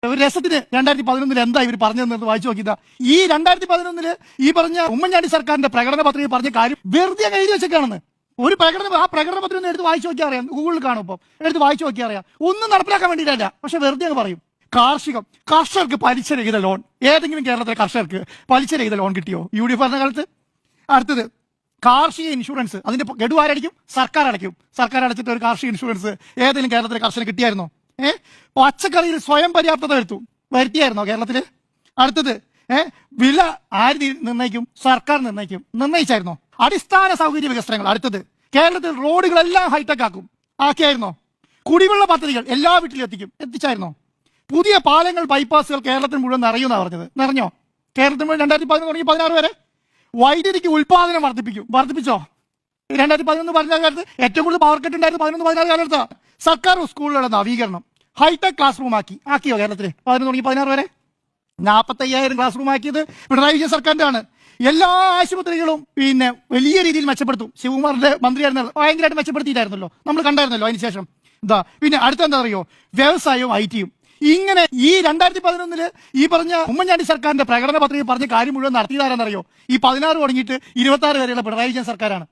ഒരു രസത്തിന് 2011 എന്താ ഇവർ പറഞ്ഞതെന്ന് വായിച്ചു നോക്കിയതാ. ഈ 2011 ഈ പറഞ്ഞ ഉമ്മൻചാണ്ടി സർക്കാരിന്റെ പ്രകടന പത്രിക പറഞ്ഞ കാര്യം വെറുതെ എഴുതി വെച്ചേക്കാണെന്ന്. ഒരു ആ പ്രകടന പത്രിക എടുത്ത് വായിച്ചു നോക്കിയാൽ അറിയാം. ഗൂഗിളിൽ കാണും, ഇപ്പം എടുത്ത് വായിച്ചു നോക്കിയാൽ അറിയാം. ഒന്നും നടപ്പിലാക്കാൻ വേണ്ടിയിട്ടല്ല, പക്ഷെ വെറുതെ അങ്ങ് പറയും. കർഷകർക്ക് പലിശരഹിത ലോൺ. ഏതെങ്കിലും കേരളത്തിലെ കർഷകർക്ക് പലിശരഹിത ലോൺ കിട്ടിയോ UDF ഭരണകാലത്ത്? അടുത്തത് കാർഷിക ഇൻഷുറൻസ്. അതിന്റെ ഗഡു ആരടിക്കും? സർക്കാർ അടയ്ക്കും. സർക്കാർ അടച്ചിട്ട് ഒരു കാർഷിക ഇൻഷുറൻസ് ഏതെങ്കിലും കേരളത്തിലെ കർഷകന് കിട്ടിയായിരുന്നോ? പച്ചക്കറിയിൽ സ്വയം പര്യാപ്തത വരുത്തിയായിരുന്നോ കേരളത്തില്? അടുത്തത് വില ആര് നിർണ്ണയിക്കും? സർക്കാർ നിർണ്ണയിക്കും. നിർണ്ണയിച്ചായിരുന്നോ? അടിസ്ഥാന സൗകര്യ വികസനങ്ങൾ. അടുത്തത് കേരളത്തിൽ റോഡുകളെല്ലാം ഹൈടെക് ആക്കിയായിരുന്നോ? കുടിവെള്ള പദ്ധതികൾ എല്ലാ വീട്ടിലും എത്തിച്ചായിരുന്നോ? പുതിയ പാലങ്ങൾ, ബൈപ്പാസുകൾ കേരളത്തിൽ മുഴുവൻ നിറയുമെന്നാ പറഞ്ഞത്. നിറഞ്ഞോ? കേരളത്തിൽ മുഴുവൻ 2011 തുടങ്ങി 16 വരെ വൈദ്യുതിക്ക് ഉൽപാദനം വർദ്ധിപ്പിച്ചോ? 2011 പറഞ്ഞ കാലത്ത് ഏറ്റവും കൂടുതൽ പവർ കട്ട് ഉണ്ടായിരുന്നു 11-14 കാലത്ത്. സർക്കാർ സ്കൂളുകളുടെ നവീകരണം, ഹൈടെക് ക്ലാസ് റൂം ആക്കിയോ കേരളത്തിൽ 11 തുടങ്ങി 16 വരെ? 45,000 ക്ലാസ് റൂം ആക്കിയത് പിണറായി വിജയൻ സർക്കാരിന്റെ ആണ്. എല്ലാ ആശുപത്രികളും വലിയ രീതിയിൽ മെച്ചപ്പെടുത്തും. ശിവകുമാറിന്റെ മന്ത്രിയായിരുന്നല്ലോ, ഭയങ്കരമായിട്ട് മെച്ചപ്പെടുത്തിയിട്ടായിരുന്നല്ലോ, നമ്മൾ കണ്ടായിരുന്നല്ലോ. അതിനുശേഷം പിന്നെ അടുത്തെന്താ അറിയോ? വ്യവസായവും IT-യും. ഇങ്ങനെ ഈ 2011 ഈ പറഞ്ഞ ഉമ്മൻചാണ്ടി സർക്കാരിന്റെ പ്രകടന പത്രിക പറഞ്ഞ കാര്യം മുഴുവൻ നടത്തിയതാരെന്നറിയോ? ഈ 16 തുടങ്ങിയിട്ട് 26 വരെയുള്ള പിണറായി വിജയൻ സർക്കാരാണ്.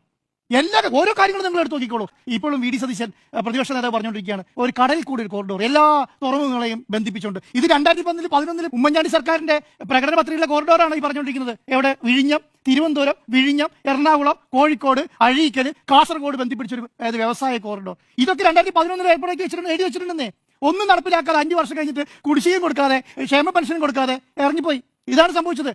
ഓരോ കാര്യങ്ങളും നിങ്ങൾ എടുത്ത് നോക്കിക്കോളൂ. ഇപ്പോഴും VD സതീശൻ പ്രതിപക്ഷ നേതാവ് പറഞ്ഞുകൊണ്ടിരിക്കുകയാണ് ഒരു കടലിൽ കൂടി ഒരു കോറിഡോർ എല്ലാ തുറമുഖങ്ങളെയും ബന്ധിപ്പിച്ചുകൊണ്ട്. ഇത് 2011 ഉമ്മൻചാണ്ടി സർക്കാരിന്റെ പ്രകടന പത്രികയിലെ കോറിഡോറാണ് ഈ പറഞ്ഞുകൊണ്ടിരിക്കുന്നത്. എവിടെ? വിഴിഞ്ഞം, തിരുവനന്തപുരം, വിഴിഞ്ഞം, എറണാകുളം, കോഴിക്കോട്, അഴീക്കൽ, കാസർഗോഡ് ബന്ധിപ്പിച്ചൊരു വ്യവസായ കോറിഡോർ. ഇതൊക്കെ 2011 ഏർപ്പെടുത്തി എഴുതി വെച്ചിട്ടുണ്ടെന്നേ. ഒന്നും നടപ്പിലാക്കാതെ 5 വർഷം കഴിഞ്ഞിട്ട് കുടിശ്ശികയും കൊടുക്കാതെ ക്ഷേമ പെൻഷനും കൊടുക്കാതെ ഇറങ്ങിപ്പോയി. ഇതാണ് സംഭവിച്ചത്.